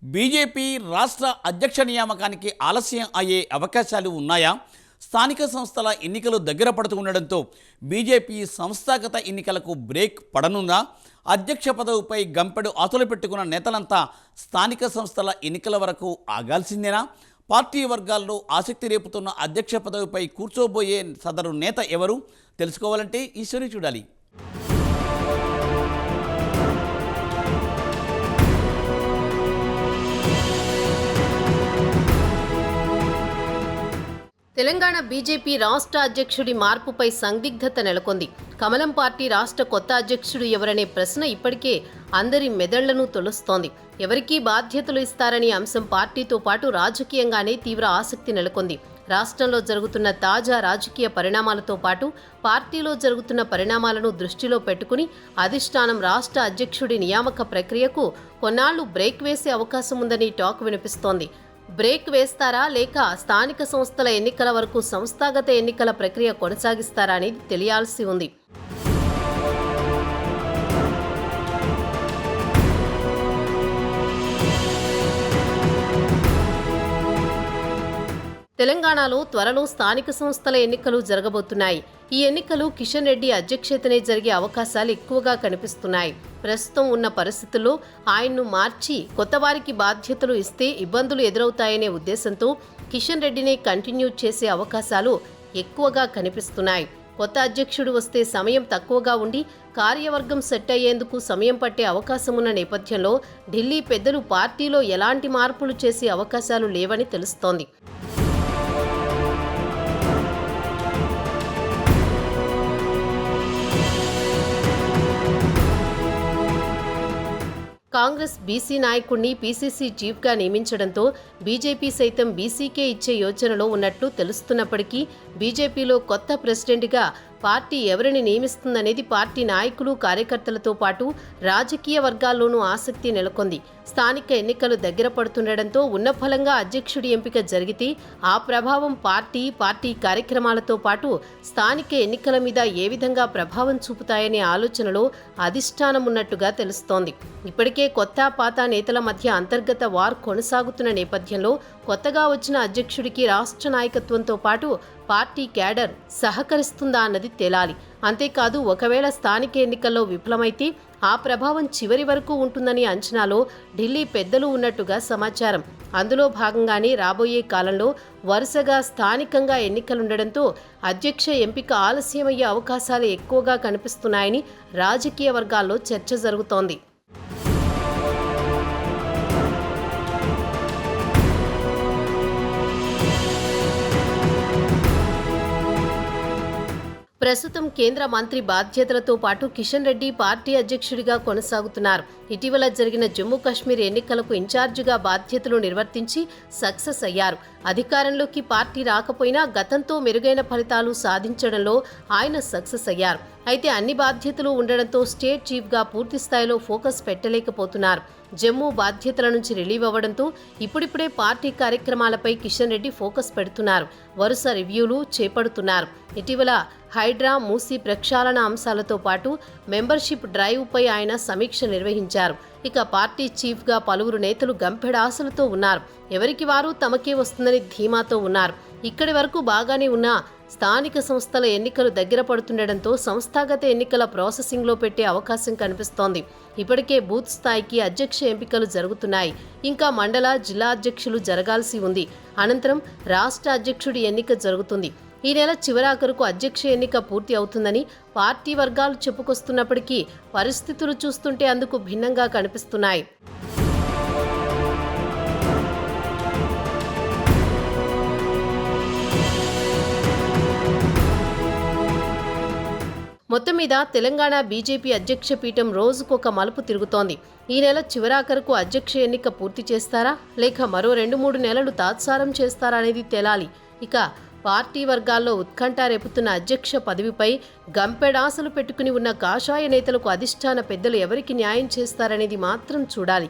BJP రాష్ట్ర అధ్యక్ష నియామకానికి ఆలస్యం అయ్యే అవకాశాలు ఉన్నాయా? స్థానిక సంస్థల ఎన్నికలు దగ్గర పడుతుండడంతో బీజేపీ సంస్థాగత ఎన్నికలకు బ్రేక్ పడనుందా? అధ్యక్ష పదవిపై గంపెడు ఆశలు పెట్టుకున్న నేతలంతా స్థానిక సంస్థల ఎన్నికల వరకు ఆగాల్సిందేనా? పార్టీ వర్గాల్లో ఆసక్తి రేపుతున్న అధ్యక్ష పదవిపై కూర్చోబోయే సదరు నేత ఎవరు? తెలుసుకోవాలంటే ఈ స్టోరీ చూడాలి. తెలంగాణ బీజేపీ రాష్ట్ర అధ్యక్షుడి మార్పుపై సందిగ్ధత నెలకొంది. కమలం పార్టీ రాష్ట్ర కొత్త అధ్యక్షుడు ఎవరనే ప్రశ్న ఇప్పటికే అందరి మెదళ్లను తొలుస్తోంది. ఎవరికీ బాధ్యతలు ఇస్తారనే అంశం పార్టీతో పాటు రాజకీయంగానే తీవ్ర ఆసక్తి నెలకొంది. రాష్ట్రంలో జరుగుతున్న తాజా రాజకీయ పరిణామాలతో పాటు పార్టీలో జరుగుతున్న పరిణామాలను దృష్టిలో పెట్టుకుని అధిష్టానం రాష్ట్ర అధ్యక్షుడి నియామక ప్రక్రియకు కొన్నాళ్లు బ్రేక్ వేసే అవకాశం ఉందని టాక్ వినిపిస్తోంది. బ్రేక్ వేస్తారా లేక స్థానిక సంస్థల ఎన్నికల వరకు సంస్థాగత ఎన్నికల ప్రక్రియ కొనసాగిస్తారా అనేది తెలియాల్సి ఉంది. తెలంగాణలో త్వరలో స్థానిక సంస్థల ఎన్నికలు జరగబోతున్నాయి. ఈ ఎన్నికలు కిషన్ రెడ్డి అధ్యక్షతనే జరిగే అవకాశాలు ఎక్కువగా కనిపిస్తున్నాయి. ప్రస్తుతం ఉన్న పరిస్థితుల్లో ఆయన్ను మార్చి కొత్తవారికి బాధ్యతలు ఇస్తే ఇబ్బందులు ఎదురవుతాయనే ఉద్దేశంతో కిషన్ రెడ్డిని కంటిన్యూ చేసే అవకాశాలు ఎక్కువగా కనిపిస్తున్నాయి. కొత్త అధ్యక్షుడు వస్తే సమయం తక్కువగా ఉండి కార్యవర్గం సెట్ అయ్యేందుకు సమయం పట్టే అవకాశం ఉన్న నేపథ్యంలో ఢిల్లీ పెద్దలు పార్టీలో ఎలాంటి మార్పులు చేసే అవకాశాలు లేవని తెలుస్తోంది. కాంగ్రెస్ బీసీ నాయకుడిని పీసీసీ చీఫ్గా నియమించడంతో బీజేపీ సైతం బీసీకే ఇచ్చే యోచనలో ఉన్నట్లు తెలుస్తున్నప్పటికీ బీజేపీలో కొత్త ప్రెసిడెంట్గా పార్టీ ఎవరిని నియమిస్తుందనేది పార్టీ నాయకులు కార్యకర్తలతో పాటు రాజకీయ వర్గాల్లోనూ ఆసక్తి నెలకొంది. స్థానిక ఎన్నికలు దగ్గర పడుతుండటంతో ఉన్నఫలంగా అధ్యక్షుడి ఎంపిక జరిగితే ఆ ప్రభావం పార్టీ కార్యక్రమాలతో పాటు స్థానిక ఎన్నికల మీద ఏ విధంగా ప్రభావం చూపుతాయనే ఆలోచనలో అధిష్టానం ఉన్నట్టుగా తెలుస్తోంది. ఇప్పటికే కొత్త పాత నేతల మధ్య అంతర్గత వార్ కొనసాగుతున్న నేపథ్యంలో కొత్తగా వచ్చిన అధ్యక్షుడికి రాష్ట్ర నాయకత్వంతో పాటు పార్టీ క్యాడర్ సహకరిస్తుందా అన్నది తేలాలి. అంతేకాదు ఒకవేళ స్థానిక ఎన్నికల్లో విఫలమైతే ఆ ప్రభావం చివరి వరకు ఉంటుందని అంచనాలో ఢిల్లీ పెద్దలు ఉన్నట్టుగా సమాచారం. అందులో భాగంగానే రాబోయే కాలంలో వరుసగా స్థానికంగా ఎన్నికలుండడంతో అధ్యక్ష ఎంపిక ఆలస్యమయ్యే అవకాశాలు ఎక్కువగా కనిపిస్తున్నాయని రాజకీయ వర్గాల్లో చర్చ జరుగుతోంది. ప్రస్తుతం కేంద్ర మంత్రి బాధ్యతలతో పాటు కిషన్ రెడ్డి పార్టీ అధ్యక్షుడిగా కొనసాగుతున్నారు. ఇటీవల జరిగిన జమ్మూ కాశ్మీర్ ఎన్నికలకు ఇన్ఛార్జిగా బాధ్యతలు నిర్వర్తించి సక్సెస్ అయ్యారు. అధికారంలోకి పార్టీ రాకపోయినా గతంతో మెరుగైన ఫలితాలు సాధించడంలో ఆయన సక్సెస్ అయ్యారు. అయితే అన్ని బాధ్యతలు ఉండడంతో స్టేట్ చీఫ్గా పూర్తి స్థాయిలో ఫోకస్ పెట్టలేకపోతున్నారు. జమ్మూ బాధ్యతల నుంచి రిలీవ్ అవ్వడంతో ఇప్పుడిప్పుడే పార్టీ కార్యక్రమాలపై కిషన్ రెడ్డి ఫోకస్ పెడుతున్నారు. వరుస రివ్యూలు చేపడుతున్నారు. ఇటీవల హైడ్రా మూసీ ప్రక్షాళన అంశాలతో పాటు మెంబర్షిప్ డ్రైవ్పై ఆయన సమీక్ష నిర్వహించారు. ఇక పార్టీ చీఫ్గా పలువురు నేతలు గంపెడాశలతో ఉన్నారు. ఎవరికి వారు తమకే వస్తుందని ధీమాతో ఉన్నారు. ఇక్కడి వరకు బాగానే ఉన్నా స్థానిక సంస్థల ఎన్నికలు దగ్గర పడుతుండటంతో సంస్థాగత ఎన్నికల ప్రాసెసింగ్లో పెట్టే అవకాశం కనిపిస్తోంది. ఇప్పటికే బూత్ స్థాయికి అధ్యక్ష ఎంపికలు జరుగుతున్నాయి. ఇంకా మండల, జిల్లా అధ్యక్షులు జరగాల్సి ఉంది. అనంతరం రాష్ట్ర అధ్యక్షుడి ఎన్నిక జరుగుతుంది. ఈ నెల చివరాఖరుకు అధ్యక్ష ఎన్నిక పూర్తి అవుతుందని పార్టీ వర్గాలు చెప్పుకొస్తున్నప్పటికీ పరిస్థితులు చూస్తుంటే అందుకు భిన్నంగా కనిపిస్తున్నాయి. మొత్తం మీద తెలంగాణ బీజేపీ అధ్యక్ష పీఠం రోజుకొక మలుపు తిరుగుతోంది. ఈ నెల చివరాఖరుకు అధ్యక్ష ఎన్నిక పూర్తి చేస్తారా లేక మరో 2-3 నెలలు తాత్సారం చేస్తారా అనేది తేలాలి. ఇక పార్టీ వర్గాల్లో ఉత్కంఠ రేపుతున్న అధ్యక్ష పదవిపై గంపెడాసలు పెట్టుకుని ఉన్న కాషాయ నేతలకు అధిష్టాన పెద్దలు ఎవరికి న్యాయం చేస్తారనేది మాత్రం చూడాలి.